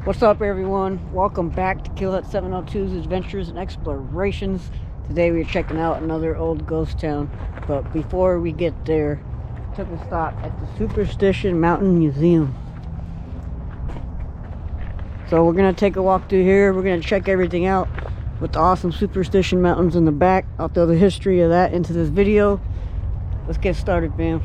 What's up, everyone? Welcome back to Killhut 702's Adventures and Explorations. Today we're checking out another old ghost town, but before we get there, took a stop at the Superstition Mountain Museum. So we're gonna take a walk through here. We're gonna check everything out with the awesome Superstition Mountains in the back. I'll throw the history of that into this video. Let's get started, fam.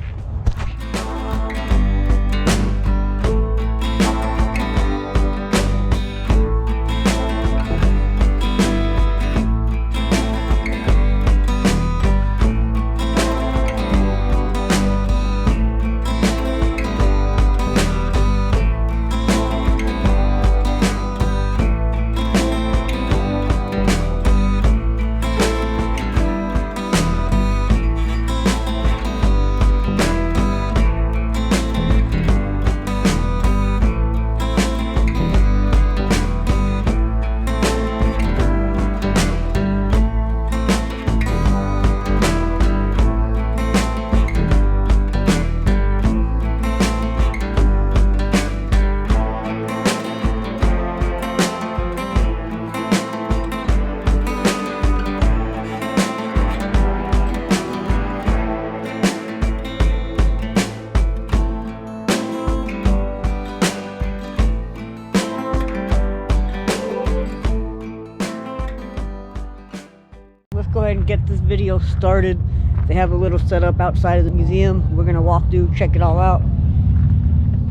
Let's go ahead and get this video started. They have a little setup outside of the museum. We're gonna walk through, check it all out.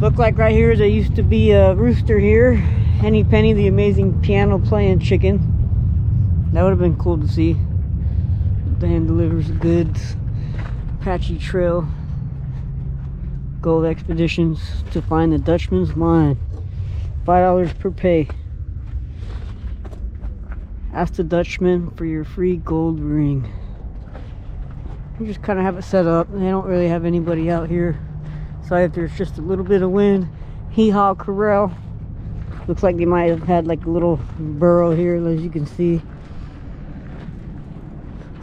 Look like right here there used to be a rooster here. Henny Penny, the amazing piano playing chicken. That would have been cool to see. The hand delivers goods. Apache Trail. Gold expeditions to find the Dutchman's Mine. $5 per pay. Ask the Dutchman for your free gold ring. You just kind of have it set up. They don't really have anybody out here. So if there's just a little bit of wind, hee-haw corral. Looks like they might have had like a little burrow here, as you can see.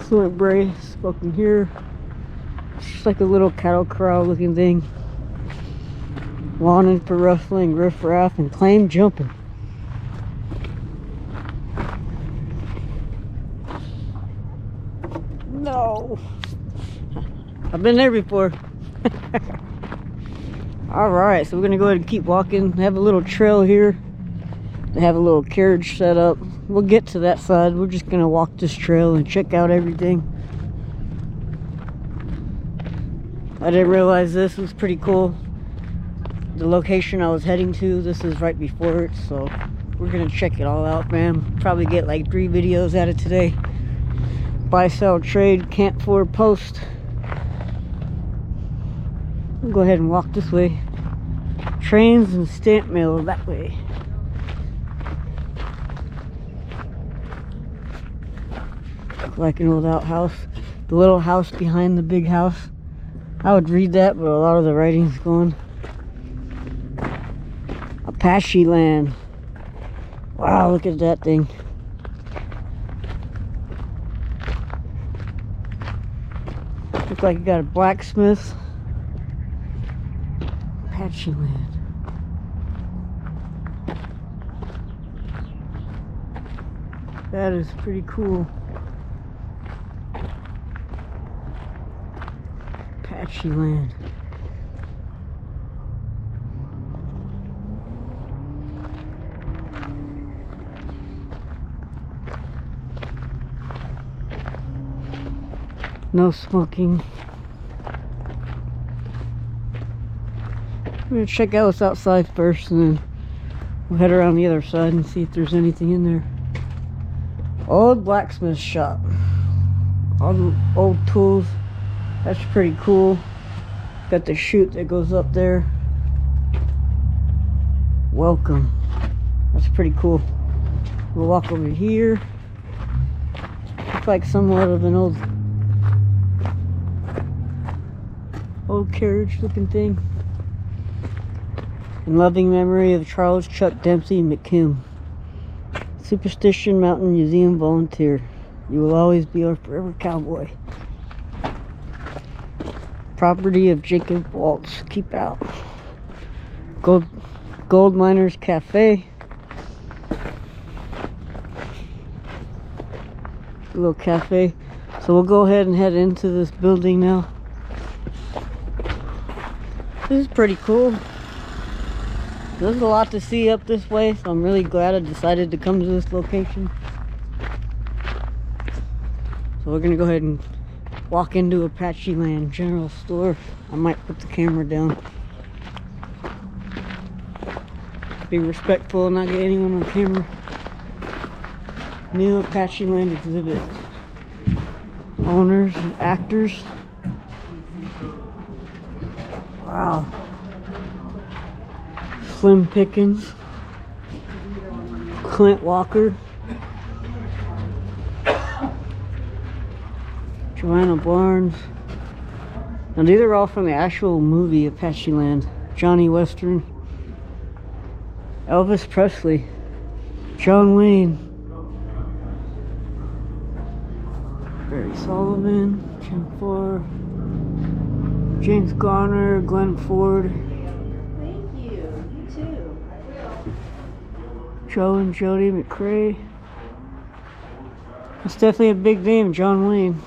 Fluent brace spoken here. It's just like a little cattle corral looking thing. Wanted for rustling, riff-raff, and claim jumping. No, I've been there before. Alright, so we're gonna go ahead and keep walking. They have a little trail here. They have a little carriage set up. We'll get to that side. We're just gonna walk this trail and check out everything. I didn't realize this was pretty cool. The location I was heading to, this is right before it, so we're gonna check it all out, man. Probably get like 3 videos out of today. Buy, sell, trade, camp for, post. We'll go ahead and walk this way. Trains and stamp mail that way. Look like an old outhouse. The little house behind the big house. I would read that, but a lot of the writing's gone. Apacheland. Wow, look at that thing. Looks like you got a blacksmith. Apacheland. That is pretty cool. Apacheland. No smoking. I'm gonna check out what's outside first, and then we'll head around the other side and see if there's anything in there. Old blacksmith shop. All the old tools. That's pretty cool. Got the chute that goes up there. Welcome. That's pretty cool. We'll walk over here. Looks like somewhat of an old carriage looking thing. In loving memory of Charles Chuck Dempsey McKim, Superstition Mountain Museum volunteer. You will always be our forever cowboy. Property of Jacob Waltz. Keep out. Gold Miners Cafe. A little cafe. So we'll go ahead and head into this building now. This is pretty cool. There's a lot to see up this way, so I'm really glad I decided to come to this location. So we're gonna go ahead and walk into Apacheland General Store. I might put the camera down. Be respectful and not get anyone on camera. New Apacheland exhibit. Owners and actors. Wow. Slim Pickens. Clint Walker. Joanna Barnes. Now these are all from the actual movie Apacheland. Johnny Western. Elvis Presley. John Wayne. Barry Sullivan. Jim Ford. James Garner. Glenn Ford. Thank you. You too. Joe and Jody McCrae. That's definitely a big name, John Wayne.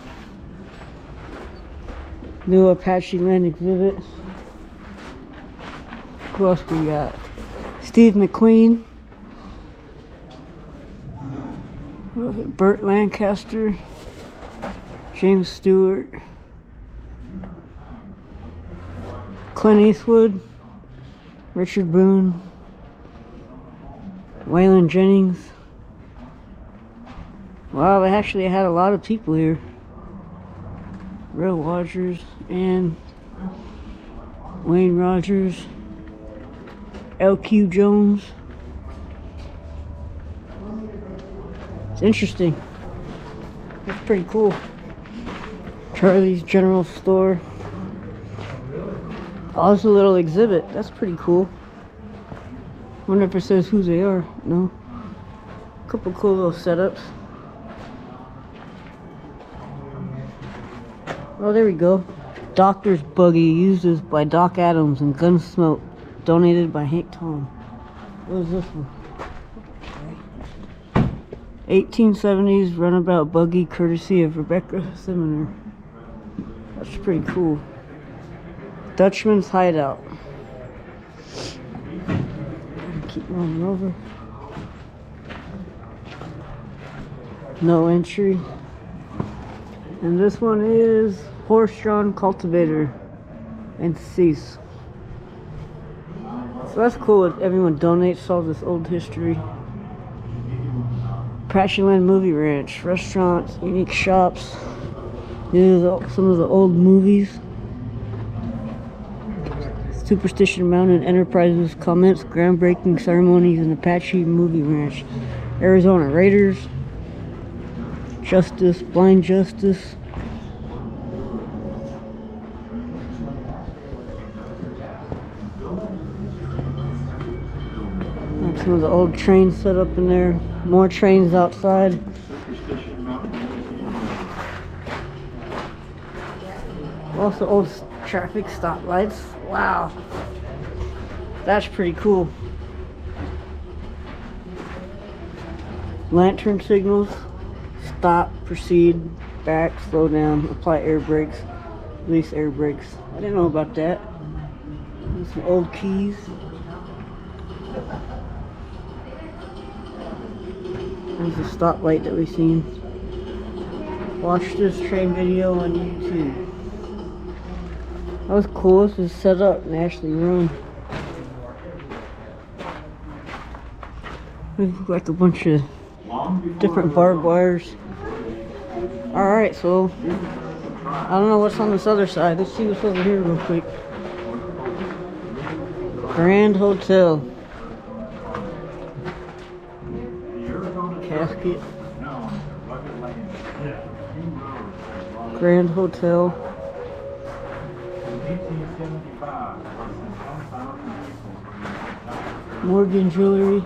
New Apacheland exhibit. Who else we got? Steve McQueen. Burt Lancaster. James Stewart. Clint Eastwood. Richard Boone. Waylon Jennings. Wow, they actually had a lot of people here. Real Rogers and Wayne Rogers. LQ Jones. It's interesting. It's pretty cool. Charlie's General Store. Oh, it's a little exhibit. That's pretty cool. Wonder if it says who they are. No. Couple cool little setups. Oh, there we go. Doctor's Buggy, used as by Doc Adams, and Gunsmoke, donated by Hank Tom. What is this one? 1870s runabout buggy, courtesy of Rebecca Simoner. That's pretty cool. Dutchman's Hideout. Keep rolling over. No entry. And this one is Horse-drawn cultivator and cease. So that's cool that everyone donates all this old history. Apacheland Movie Ranch, restaurants, unique shops. These are some of the old movies. Superstition Mountain Enterprises comments groundbreaking ceremonies in Apache Movie Ranch. Arizona Raiders. Justice, Blind Justice. And some of the old trains set up in there. More trains outside. Also old traffic stoplights. Wow. That's pretty cool. Lantern signals. Stop, proceed, back, slow down, apply air brakes, release air brakes. I didn't know about that. There's some old keys. There's the stoplight that we've seen. Watch this train video on YouTube. That was cool. This is set up and actually run. They look like a bunch of different barbed wires. Alright, so I don't know what's on this other side. Let's see what's over here real quick. Grand Hotel. Casket. Grand Hotel. Morgan Jewelry.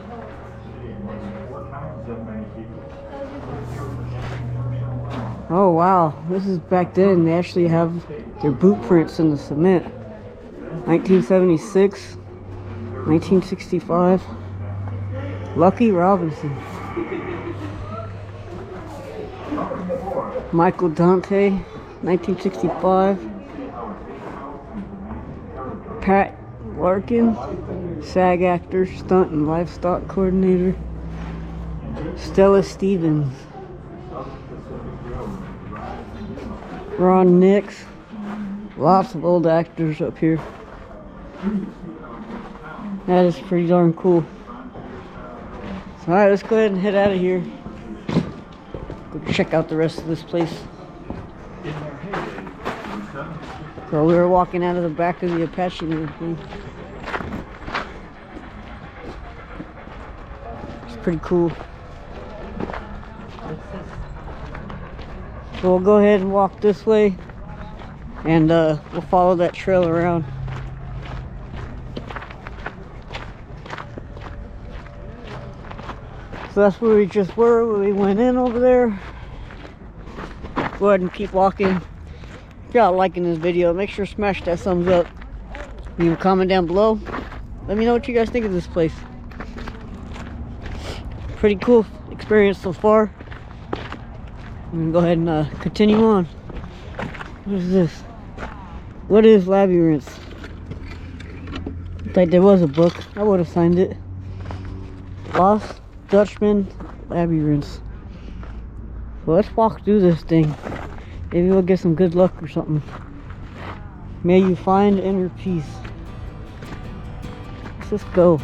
Oh wow, this is back then. They actually have their boot prints in the cement. 1976, 1965. Lucky Robinson. Michael Dante, 1965. Pat Larkin, SAG actor, stunt and livestock coordinator. Stella Stevens. Ron Nix. Lots of old actors up here. That is pretty darn cool. So, alright, let's go ahead and head out of here. Go check out the rest of this place. So we were walking out of the back of the Apacheland thing. It's pretty cool. So we'll go ahead and walk this way, and we'll follow that trail around. So that's where we just were when we went in over there. Go ahead and keep walking. If you're not liking this video, make sure to smash that thumbs up. Leave a comment down below. Let me know what you guys think of this place. Pretty cool experience so far. I'm gonna go ahead and continue on. What is this? What is Labyrinth? Like there was a book. I would have signed it. Lost Dutchman Labyrinth. So let's walk through this thing. Maybe we'll get some good luck or something. May you find inner peace. Let's just go.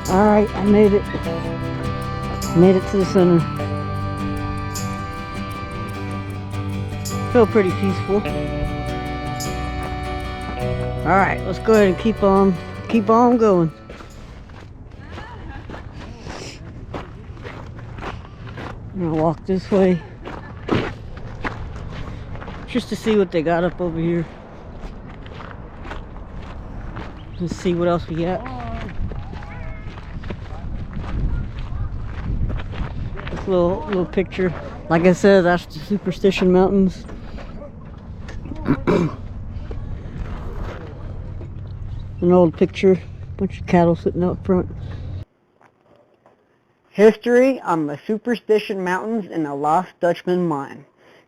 Alright, I made it. Made it to the center. Feel pretty peaceful. Alright, let's go ahead and keep on going. I'm gonna walk this way. Just to see what they got up over here. Let's see what else we got. Little picture. Like I said, that's the Superstition Mountains. An old picture. Bunch of cattle sitting out front. History on the Superstition Mountains and the Lost Dutchman Mine.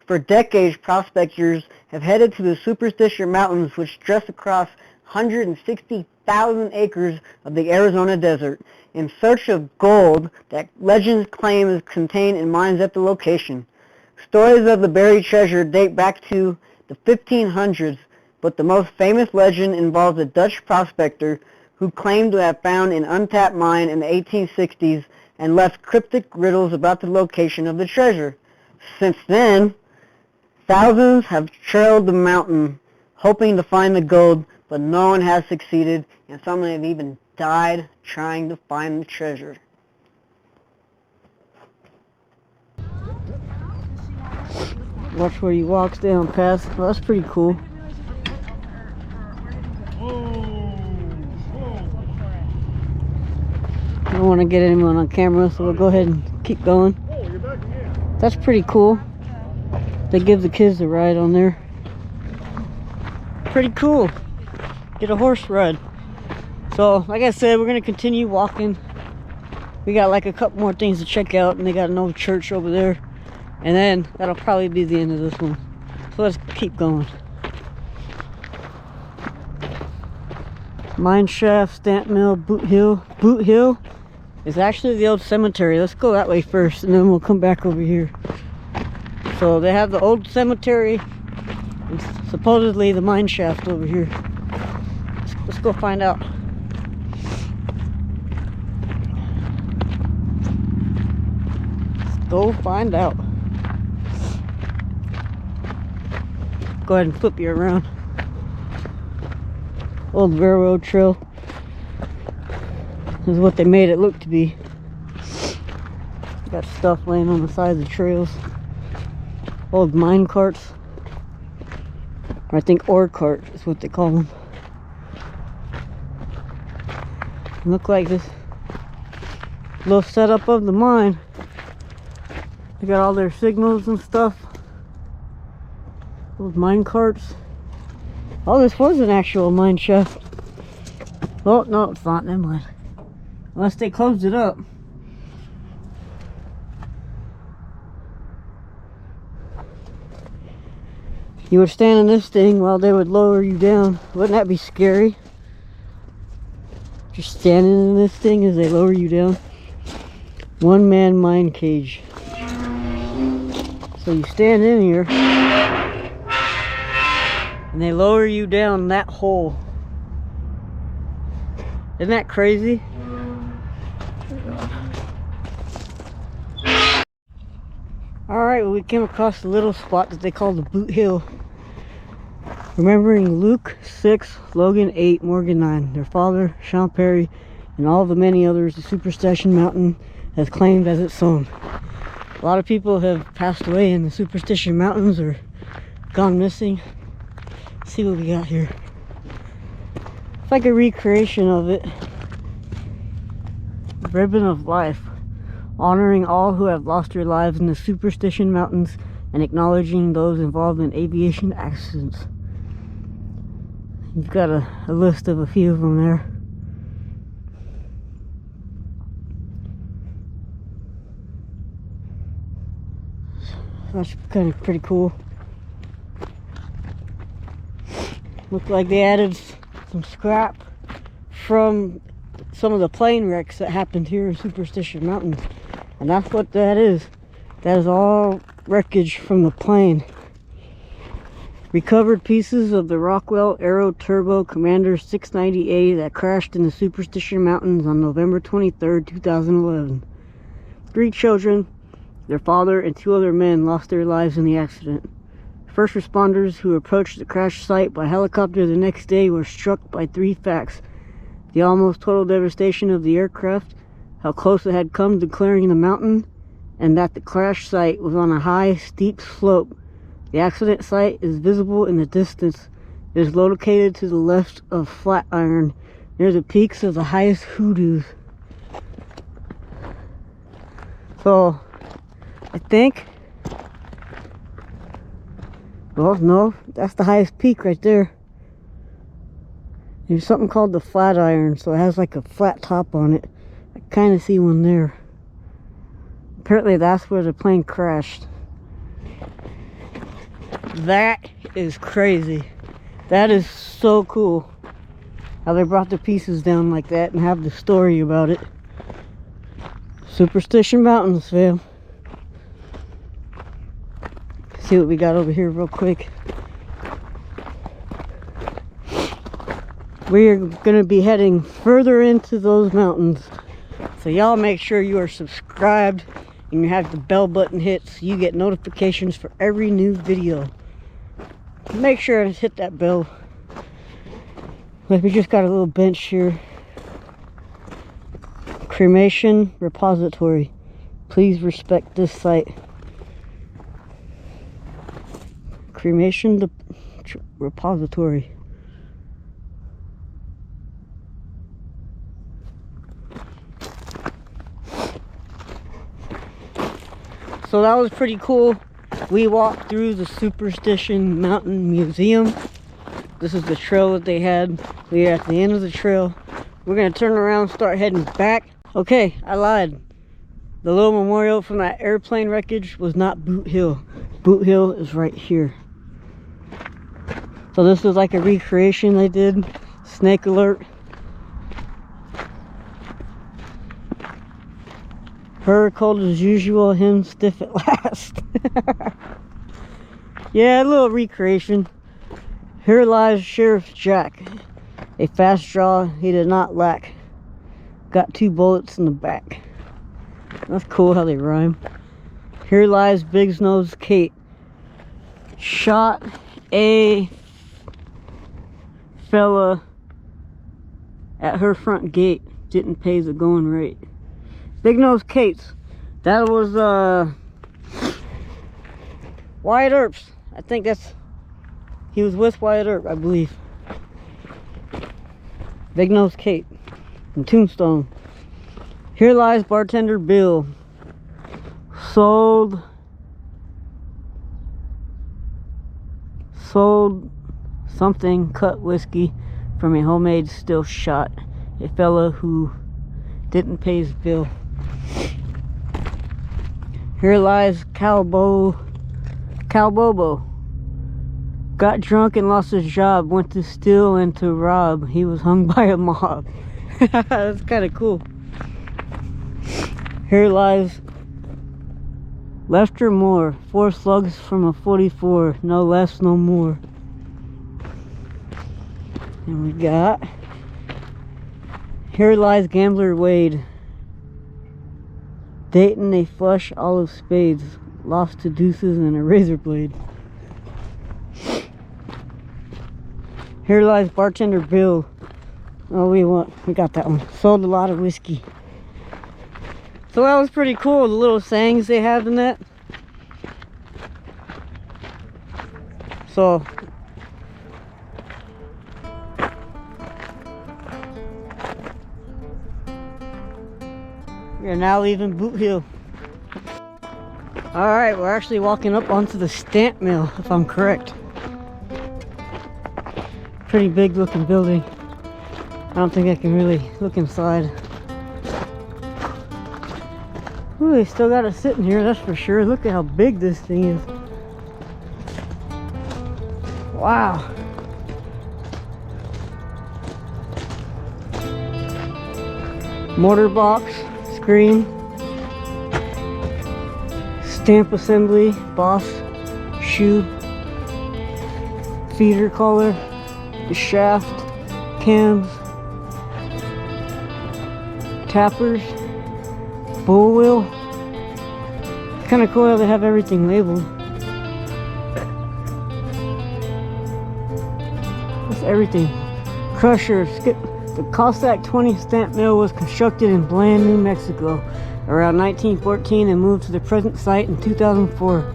For decades, prospectors have headed to the Superstition Mountains, which stretch across 160,000 acres of the Arizona desert, in search of gold that legends claim is contained in mines at the location. Stories of the buried treasure date back to the 1500s, but the most famous legend involves a Dutch prospector who claimed to have found an untapped mine in the 1860s and left cryptic riddles about the location of the treasure. Since then, thousands have trailed the mountain hoping to find the gold, but no one has succeeded, and some have even died trying to find the treasure. Watch where he walks down past. Well, that's pretty cool. I don't want to get anyone on camera, so we'll go ahead and keep going. That's pretty cool. They give the kids a ride on there. Pretty cool. Get a horse ride. So, like I said, we're going to continue walking. We got like a couple more things to check out, and they got an old church over there. And then, that'll probably be the end of this one. So let's keep going. Mine shaft, stamp mill, boot hill. Boot hill is actually the old cemetery. Let's go that way first, and then we'll come back over here. So they have the old cemetery, and supposedly the mine shaft over here. Let's go find out. go find out. Go ahead and flip you around. Old railroad trail. This is what they made it look to be. Got stuff laying on the sides of the trails. Old mine carts. Or I think ore cart is what they call them. Look like this little setup of the mine. They got all their signals and stuff. Those mine carts. Oh, this was an actual mine shaft. Oh, no, it's not. Never mind. Unless they closed it up. You would stand in this thing while they would lower you down. Wouldn't that be scary? Just standing in this thing as they lower you down. One-man mine cage. So you stand in here and they lower you down that hole. Isn't that crazy? Alright, well, we came across a little spot that they call the Boot Hill. Remembering Luke 6, Logan 8, Morgan 9. Their father, Sean Perry, and all the many others the Superstition Mountain has claimed as its own. A lot of people have passed away in the Superstition Mountains or gone missing. Let's see what we got here. It's like a recreation of it. Ribbon of Life. Honoring all who have lost their lives in the Superstition Mountains and acknowledging those involved in aviation accidents. You've got a list of a few of them there. That's kind of pretty cool. Looked like they added some scrap from some of the plane wrecks that happened here in Superstition Mountain. And that's what that is. That is all wreckage from the plane. Recovered pieces of the Rockwell Aero Turbo Commander 690A that crashed in the Superstition Mountains on November 23rd, 2011. 3 children, their father, and 2 other men lost their lives in the accident. First responders who approached the crash site by helicopter the next day were struck by 3 facts. The almost total devastation of the aircraft, how close it had come to clearing the mountain, and that the crash site was on a high, steep slope. The accident site is visible in the distance. It is located to the left of Flatiron, near the peaks of the highest hoodoos. So, I think, well, no, that's the highest peak right there. There's something called the Flatiron, so it has like a flat top on it. I kind of see one there. Apparently that's where the plane crashed. That is crazy. That is so cool. How they brought the pieces down like that and have the story about it. Superstition Mountains, fam. See what we got over here real quick. We are going to be heading further into those mountains. So y'all make sure you are subscribed and you have the bell button hit so you get notifications for every new video. Make sure to hit that bell. Like, we just got a little bench here. Cremation repository. Please respect this site. Cremation repository. So that was pretty cool. We walked through the Superstition Mountain Museum. This is the trail that they had. We are at the end of the trail. We're gonna turn around and start heading back. Okay, I lied. The little memorial from that airplane wreckage was not Boot Hill. Boot Hill is right here. So this is like a recreation they did. Snake alert. Her cold as usual, him stiff at last. Yeah, a little recreation. Here lies Sheriff Jack. A fast draw he did not lack. Got 2 bullets in the back. That's cool how they rhyme. Here lies Big Nose Kate. Shot a fella at her front gate. Didn't pay the going rate. Big Nose Kate's. That was Wyatt Earp's. I think he was with Wyatt Earp, I believe. Big Nose Kate from Tombstone. Here lies Bartender Bill. Sold something cut whiskey from a homemade still shot. A fella who didn't pay his bill. Here lies Calbobo. Got drunk and lost his job. Went to steal and to rob. He was hung by a mob. That's kind of cool. Here lies Lester Moore. 4 slugs from a 44. No less, no more. And we got... Here lies Gambler Wade. Dating a flush olive spades. Lost to deuces and a razor blade. Here lies Bartender Bill. Oh, we got that one. Sold a lot of whiskey. So that was pretty cool, the little sayings they have in that. So we are now leaving Boot Hill. Alright, we're actually walking up onto the stamp mill, if I'm correct. Pretty big looking building. I don't think I can really look inside. Ooh, they still got it sitting here, that's for sure. Look at how big this thing is. Wow. Mortar box, screen, stamp assembly, boss, shoe, feeder collar, the shaft, cams, tappers, bull wheel. Kind of cool how they have everything labeled. That's everything. Crusher, skip. The Cossack 20 stamp mill was constructed in Bland, New Mexico around 1914 and moved to the present site in 2004.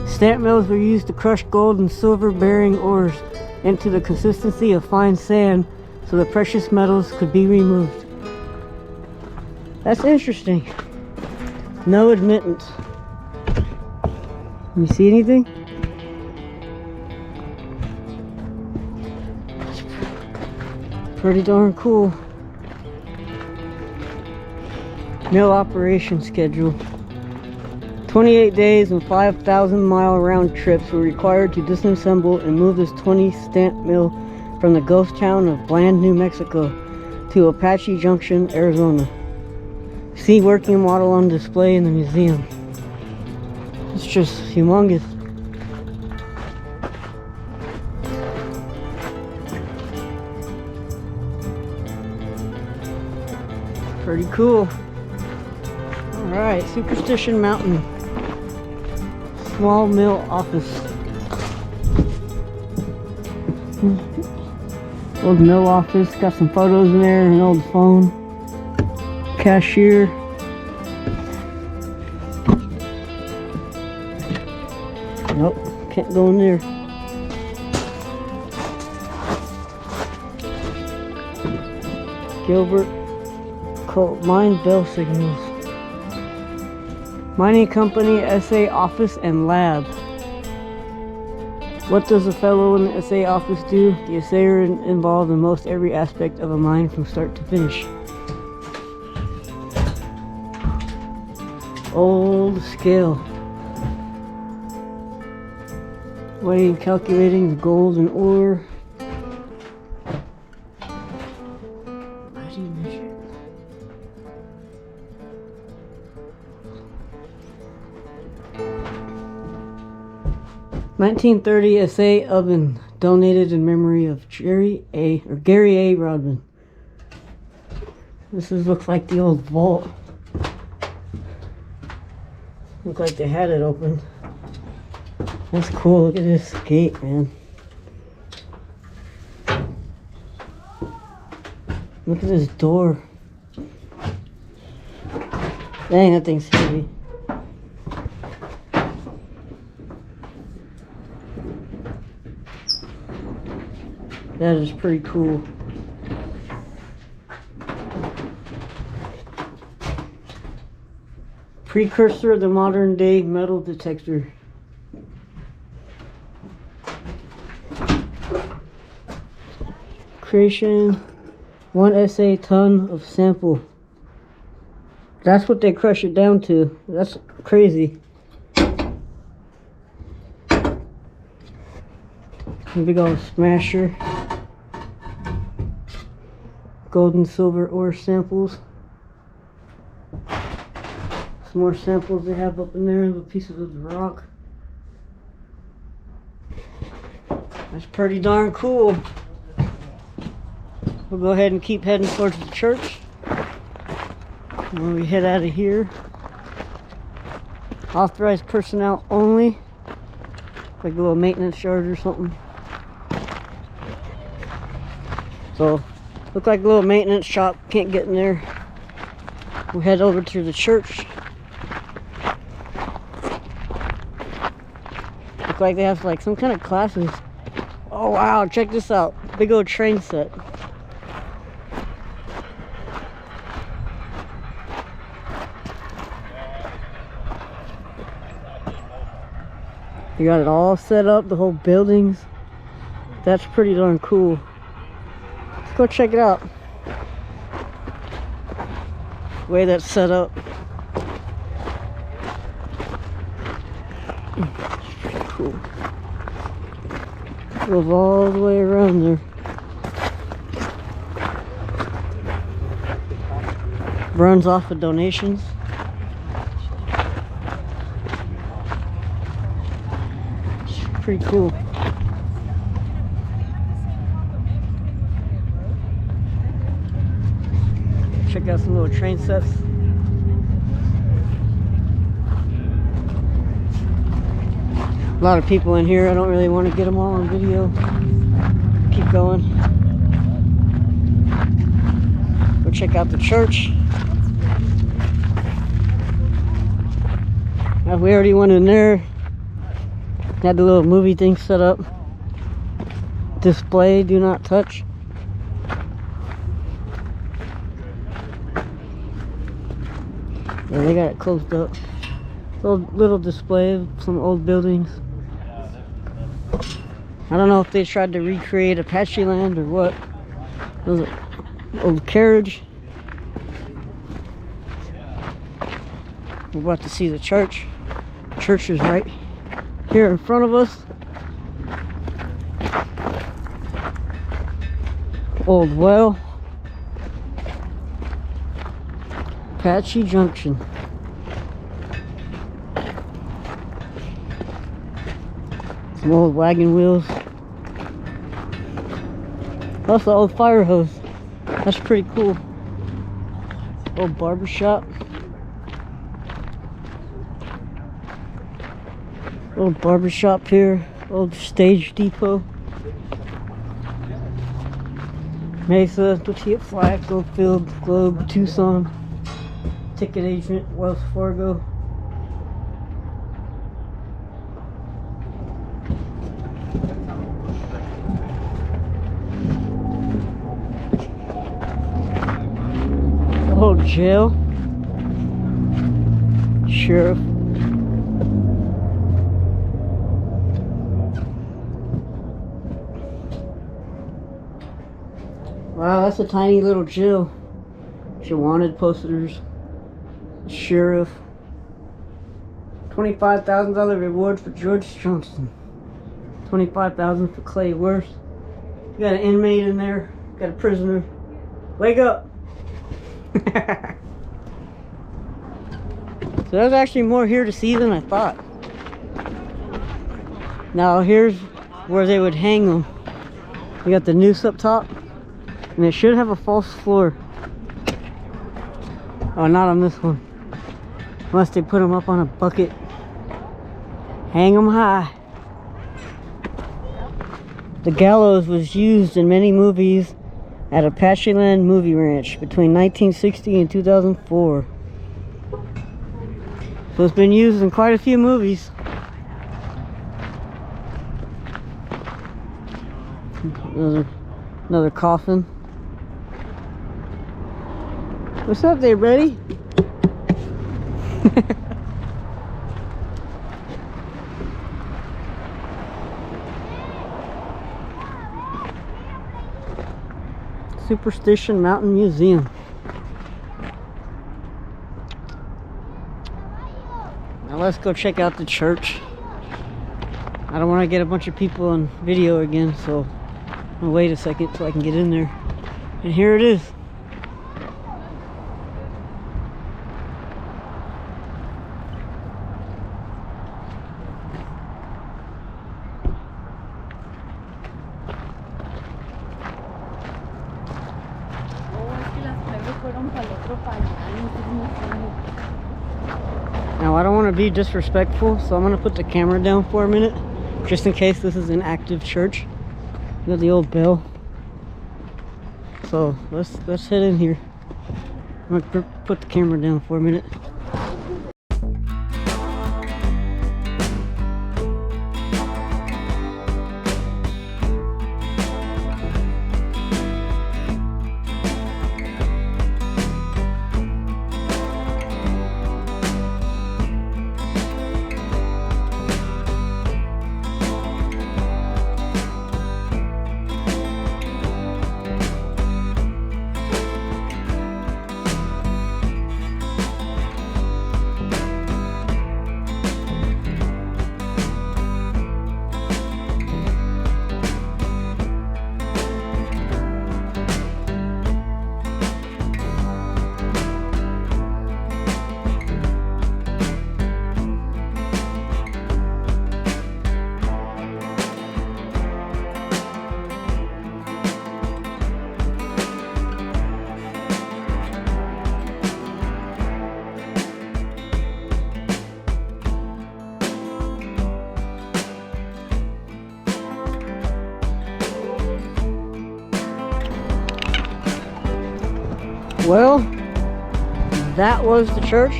Stamp mills were used to crush gold and silver bearing ores into the consistency of fine sand so the precious metals could be removed. That's interesting. No admittance. You see anything? Pretty darn cool. Mill operation schedule. 28 days and 5,000-mile round trips were required to disassemble and move this 20 stamp mill from the ghost town of Bland, New Mexico to Apache Junction, Arizona. See working model on display in the museum. It's just humongous. Pretty cool. Alright, Superstition Mountain. Small mill office. Old mill office, got some photos in there, an old phone. Cashier. Nope, can't go in there. Gilbert Mine bell signals. Mining company, SA office and lab. What does a fellow in the SA office do? The assayer involved in most every aspect of a mine from start to finish. Old scale. Weighing, calculating the gold and ore. How do you measure? 1930 SA oven donated in memory of Gary A. Rodman. Looks like the old vault. Looked like they had it open. That's cool. Look at this gate, man. Look at this door. Dang, that thing's heavy. That is pretty cool. Precursor of the modern day metal detector. Creation 1 SA ton of sample. That's what they crush it down to. That's crazy. Big old smasher. Gold and silver ore samples. Some more samples they have up in there, little pieces of the rock. That's pretty darn cool. We'll go ahead and keep heading towards the church. When we head out of here, authorized personnel only, like a little maintenance yard or something. So, look like a little maintenance shop, can't get in there. We'll head over to the church. Look like they have like some kind of classes. Oh wow, check this out, big old train set. You got it all set up, the whole buildings. That's pretty darn cool. Let's go check it out. The way that's set up. It's pretty cool. Goes all the way around there. Runs off of donations. Pretty cool. Check out some little train sets. A lot of people in here. I don't really want to get them all on video. Keep going. Go check out the church. Now, we already went in there. Had the little movie thing set up. Display, do not touch. Yeah, they got it closed up. Little display of some old buildings. I don't know if they tried to recreate Apacheland or what. There's an old carriage. We're about to see the church. Church is right here in front of us. Old well. Apache Junction. Some old wagon wheels. That's the old fire hose. That's pretty cool. Old barber shop. Old barber shop here. Old stage depot. Mesa, Tortilla Flag, Goldfield, Globe, Tucson. Ticket agent, Wells Fargo. Old jail. Sheriff. Wow, that's a tiny little jail. She wanted posters. Sheriff. $25,000 reward for George Johnson. $25,000 for Clay Worth. You got an inmate in there. Got a prisoner. Wake up! So there's actually more here to see than I thought. Now here's where they would hang them. You got the noose up top. And it should have a false floor. Oh, not on this one. Unless they put them up on a bucket. Hang them high. The gallows was used in many movies at Apacheland Movie Ranch between 1960 and 2004. So it's been used in quite a few movies. Another coffin. What's up there, buddy? Superstition Mountain Museum. Now let's go check out the church. I don't want to get a bunch of people on video again, so I'm gonna wait a second so I can get in there. And here it is. Now I don't want to be disrespectful, so I'm going to put the camera down for a minute, just in case this is an active church. Got the old bell. So let's head in here. I'm going to put the camera down for a minute. Well, that was the church.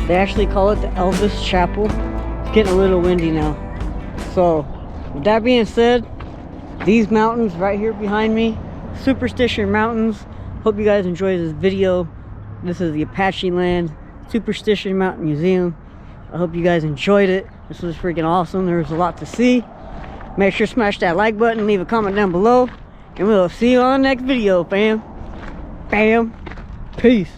They actually call it the Elvis Chapel. It's getting a little windy now. So, with that being said, these mountains right here behind me, Superstition Mountains. Hope you guys enjoyed this video. This is the Apacheland Superstition Mountain Museum. I hope you guys enjoyed it. This was freaking awesome. There was a lot to see. Make sure to smash that like button, leave a comment down below, and we'll see you on the next video, fam. Bam. Peace.